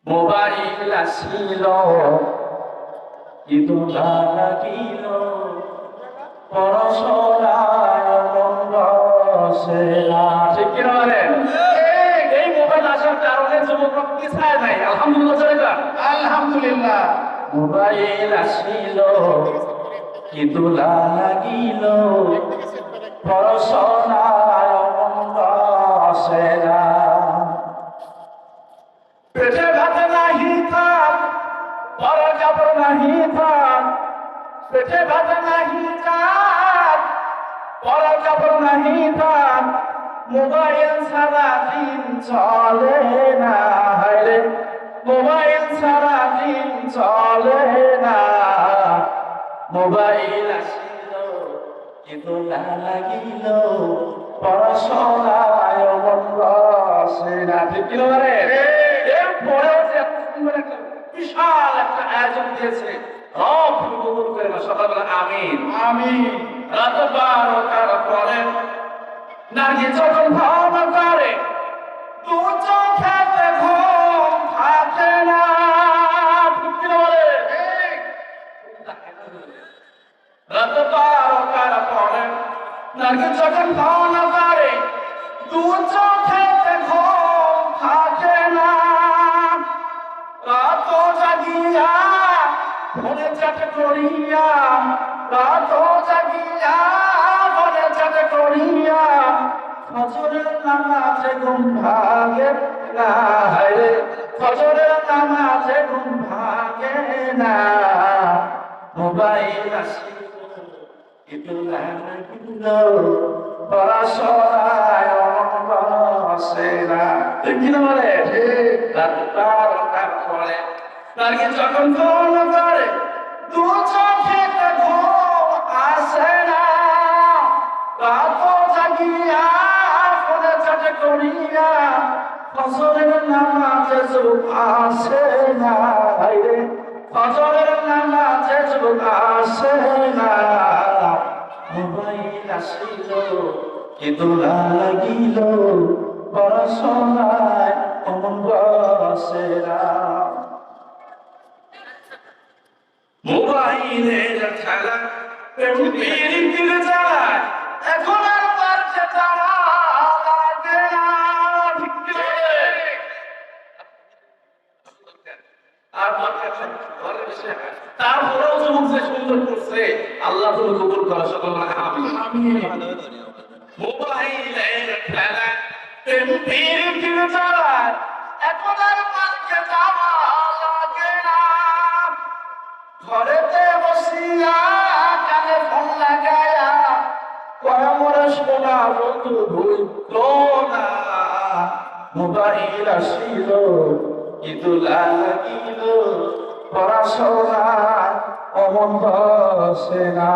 Mobile আসিল কিন্তু না লাগিল পড়াশোনায় মন বসে না। ঠিক কিনা বলেন? এই মোবাইল আসার কারণে যুবকরা পিছায় নাই। আলহামদুলিল্লাহ চলে যান। আলহামদুলিল্লাহ। মোবাইল আসিল কিন্তু না লাগিল পড়াশোনায় মন বসে না। পেটে ভাতে নাহি থাক পরে কাপড় নাহি থাক, পেটে ভাতে নাহি থাক পরে কাপড় নাহি থাক, মোবাইল ছাড়া দিন চলে না। রে মোবাইল ছাড়া দিন চলে না। মোবাইল আসিল কিন্তু না লাগিল পড়াশোনায় মন বসে না। ঠিক কি না? এরপরেও যে এত সুন্দর একটা বিশাল একটা আয়োজন দিয়েছে, রব কবুল করে না। সকালবেলা আমিন আমিন। রাত 12টার পরে নারী যখন ভাব করে দু চোখেতে ঘুম থাকে না। ঠিক কি না বলে? রাত 12টার পরে নারী যখন ভাব করে দু চোখেতে ঘুম থাকে না। রাত জাগিয়া মনে চাটে করিয়া, রাত জাগিয়া মনে চাটে করিয়া, ফজরের নামাজে ঘুম ভাগে না। রে ফজরের নামাজে ঘুম ভাগে না। মোবাইল আসিল কিন্তু না লাগিল পড়াশোনায় মন বসে না। ঠিক কি না বলে? রাত 12টার পরে নারী যখন ফোন করে দু চোখেতে ঘুম আসে না। রাত জাগিয়া ফোনে চাটে করিয়া, ফজরের নামাজে যুগ আসে না। রে ফজরের নামাজে যুগ আসে না। মোবাইল আসিল কিন্তু না লাগিল পড়াশোনায় মন বসে না। মোবাইলের খেলা প্রেমের জ্বালায় এখন আর পারছে যাওয়া লাগে না। ঠিক কি বলে? আর ঘরে বসে তারপরেও যুবক যে সুন্দর করছে, আল্লাহ তুমি কবুল করো। সকলে আমিন। মোবাইলের খেলা প্রেমের জ্বালায় এখন আর পারছে যাওয়া লাগে না। ঘরেতে বসিয়া কানে ফোন লাগায়া কয় মোরে সোনা বন্ধু ভুলো না। মোবাইল আসিল কিন্তু লাগিল পড়াশোনা মন বসে না।